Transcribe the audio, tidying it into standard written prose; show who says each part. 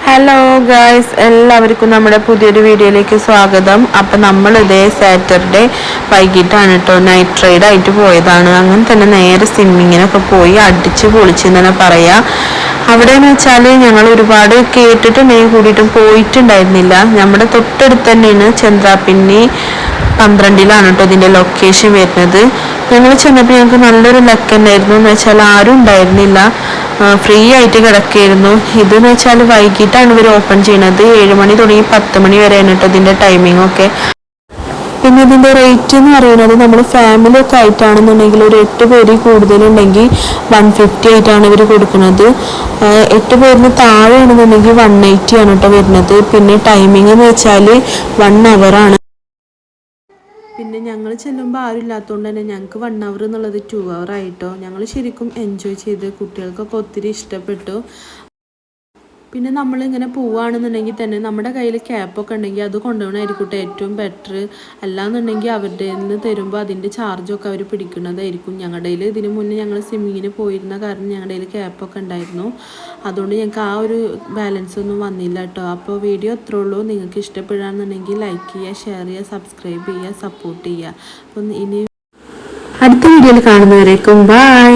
Speaker 1: Hello guys, എല്ലാവർക്കും നമ്മുടെ പുതിയൊരു വീഡിയോയിലേക്ക് സ്വാഗതം. അപ്പം നമ്മളിതേ സാറ്റർഡേ വൈകിട്ടാണ് കേട്ടോ നൈറ്റ് റൈഡ് ആയിട്ട് പോയതാണ്. അങ്ങനെ തന്നെ നേരെ സ്വിമ്മിങ്ങിനൊക്കെ പോയി അടിച്ച് പൊളിച്ചെന്ന് തന്നെ പറയാം. അവിടെ എന്ന് വെച്ചാൽ ഞങ്ങൾ ഒരുപാട് കേട്ടിട്ടുണ്ടെങ്കിൽ കൂടിയിട്ടും പോയിട്ടുണ്ടായിരുന്നില്ല. നമ്മുടെ തൊട്ടടുത്ത് തന്നെയാണ് ചന്ദ്രാപിന്നി 12ലാണ് കേട്ടോ ഇതിൻ്റെ ലൊക്കേഷൻ വരുന്നത്. ഞങ്ങൾ ചെന്നപ്പോൾ ഞങ്ങൾക്ക് നല്ലൊരു ലക്ക് ഉണ്ടായിരുന്നു. എന്ന് വെച്ചാൽ ആരും ഉണ്ടായിരുന്നില്ല, ഫ്രീ ആയിട്ട് കിടക്കുകയായിരുന്നു. ഇതെന്ന് വെച്ചാൽ വൈകിട്ടാണ് ഇവർ ഓപ്പൺ ചെയ്യണത്. 7 മണി തുടങ്ങി 10 മണി വരെയാണ് കേട്ടോ ഇതിൻ്റെ ടൈമിംഗ് ഒക്കെ. പിന്നെ ഇതിൻ്റെ റേറ്റ് എന്ന് പറയുന്നത് നമ്മൾ ഫാമിലി ഒക്കെ ആയിട്ടാണെന്നുണ്ടെങ്കിൽ ഒരു 8 പേര് കൂടുതലുണ്ടെങ്കിൽ 150 ആയിട്ടാണ് ഇവർ കൊടുക്കുന്നത്. 8 പേരിന് താഴെയാണെന്നുണ്ടെങ്കിൽ 180 ആണ് കേട്ടോ വരുന്നത്. പിന്നെ ടൈമിംഗ് എന്ന് വെച്ചാൽ 1 hour. പിന്നെ ഞങ്ങൾ ചെല്ലുമ്പോൾ ആരും ഇല്ലാത്തതുകൊണ്ട് തന്നെ ഞങ്ങൾക്ക് 1 hour എന്നുള്ളത് 2 hour ആയിട്ടോ. ഞങ്ങൾ ശരിക്കും എൻജോയ് ചെയ്ത്, കുട്ടികൾക്കൊക്കെ ഒത്തിരി ഇഷ്ടപ്പെട്ടു. പിന്നെ നമ്മളിങ്ങനെ പോവുകയാണെന്നുണ്ടെങ്കിൽ തന്നെ നമ്മുടെ കയ്യിൽ ക്യാപ്പൊക്കെ ഉണ്ടെങ്കിൽ അത് കൊണ്ടുപോകണമായിരിക്കും ഏറ്റവും ബെറ്റർ. അല്ലാന്നുണ്ടെങ്കിൽ അവരുടെ നിന്ന് തരുമ്പോൾ അതിൻ്റെ ചാർജൊക്കെ അവർ പിടിക്കുന്നതായിരിക്കും. ഞങ്ങളുടെ കയ്യിൽ ഇതിന് മുന്നേ ഞങ്ങൾ സ്വിമ്മിങ്ങിന് പോയിരുന്ന കാരണം ഞങ്ങളുടെ കയ്യിൽ ക്യാപ്പൊക്കെ ഉണ്ടായിരുന്നു. അതുകൊണ്ട് ഞങ്ങൾക്ക് ആ ഒരു ബാലൻസ് ഒന്നും വന്നില്ല കേട്ടോ. അപ്പോൾ വീഡിയോ അത്രേ ഉള്ളൂ. നിങ്ങൾക്ക് ഇഷ്ടപ്പെടുകയാണെന്നുണ്ടെങ്കിൽ ലൈക്ക് ചെയ്യുക, ഷെയർ ചെയ്യുക, സബ്സ്ക്രൈബ് ചെയ്യുക, സപ്പോർട്ട് ചെയ്യുക. അപ്പം ഇനി അടുത്ത വീഡിയോയിൽ കാണുന്നവരേക്കും ബൈ.